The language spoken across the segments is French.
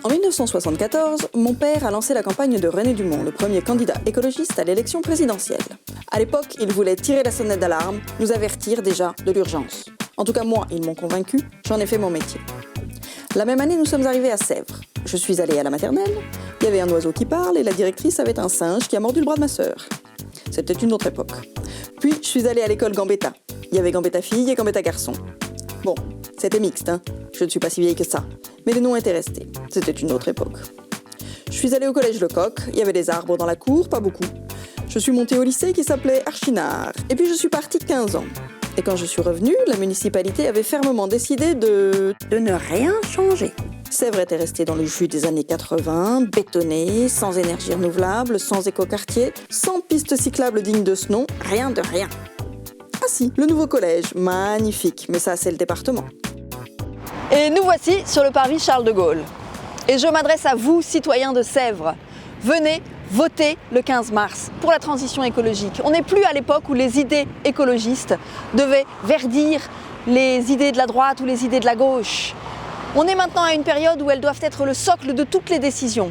En 1974, mon père a lancé la campagne de René Dumont, le premier candidat écologiste à l'élection présidentielle. À l'époque, il voulait tirer la sonnette d'alarme, nous avertir déjà de l'urgence. En tout cas, moi, ils m'ont convaincu, j'en ai fait mon métier. La même année, nous sommes arrivés à Sèvres. Je suis allée à la maternelle, il y avait un oiseau qui parle et la directrice avait un singe qui a mordu le bras de ma sœur. C'était une autre époque. Puis, je suis allée à l'école Gambetta. Il y avait Gambetta fille et Gambetta garçon. Bon, c'était mixte, hein. Je ne suis pas si vieille que ça. Mais les noms étaient restés. C'était une autre époque. Je suis allée au collège Lecoq. Il y avait des arbres dans la cour, pas beaucoup. Je suis montée au lycée qui s'appelait Archinard. Et puis je suis partie 15 ans. Et quand je suis revenue, la municipalité avait fermement décidé de ne rien changer. Sèvres était restée dans le jus des années 80, bétonnée, sans énergie renouvelable, sans écoquartier, sans piste cyclable digne de ce nom, rien de rien. Ah si, le nouveau collège, magnifique, mais ça c'est le département. Et nous voici sur le parvis Charles de Gaulle. Et je m'adresse à vous, citoyens de Sèvres. Venez voter le 15 mars pour la transition écologique. On n'est plus à l'époque où les idées écologistes devaient verdir les idées de la droite ou les idées de la gauche. On est maintenant à une période où elles doivent être le socle de toutes les décisions.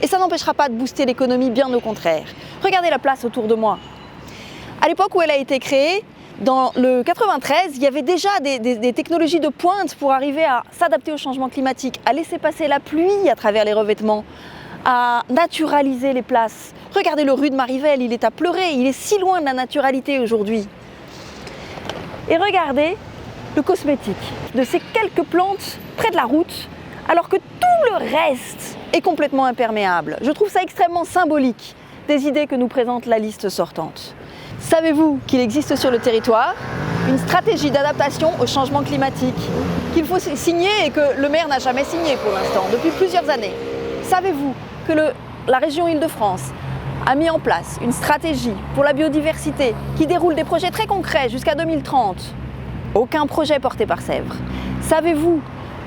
Et ça n'empêchera pas de booster l'économie, bien au contraire. Regardez la place autour de moi. À l'époque où elle a été créée, dans le 93, il y avait déjà des technologies de pointe pour arriver à s'adapter au changement climatique, à laisser passer la pluie à travers les revêtements, à naturaliser les places. Regardez le rue de Marivelle, il est à pleurer, il est si loin de la naturalité aujourd'hui. Et regardez le cosmétique de ces quelques plantes près de la route, alors que tout le reste est complètement imperméable. Je trouve ça extrêmement symbolique des idées que nous présente la liste sortante. Savez-vous qu'il existe sur le territoire une stratégie d'adaptation au changement climatique qu'il faut signer et que le maire n'a jamais signé pour l'instant, depuis plusieurs années? Savez-vous que la région Île-de-France a mis en place une stratégie pour la biodiversité qui déroule des projets très concrets jusqu'à 2030? Aucun projet porté par Sèvres. Savez-vous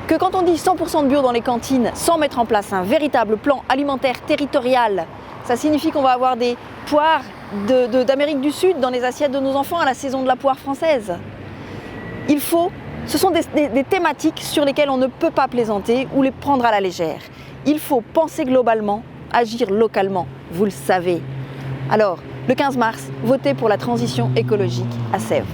que quand on dit 100% de bio dans les cantines sans mettre en place un véritable plan alimentaire territorial, ça signifie qu'on va avoir des poires d'Amérique du Sud dans les assiettes de nos enfants à la saison de la poire française? Ce sont des thématiques sur lesquelles on ne peut pas plaisanter ou les prendre à la légère. Il faut penser globalement, agir localement, vous le savez. Alors, le 15 mars, votez pour la transition écologique à Sèvres.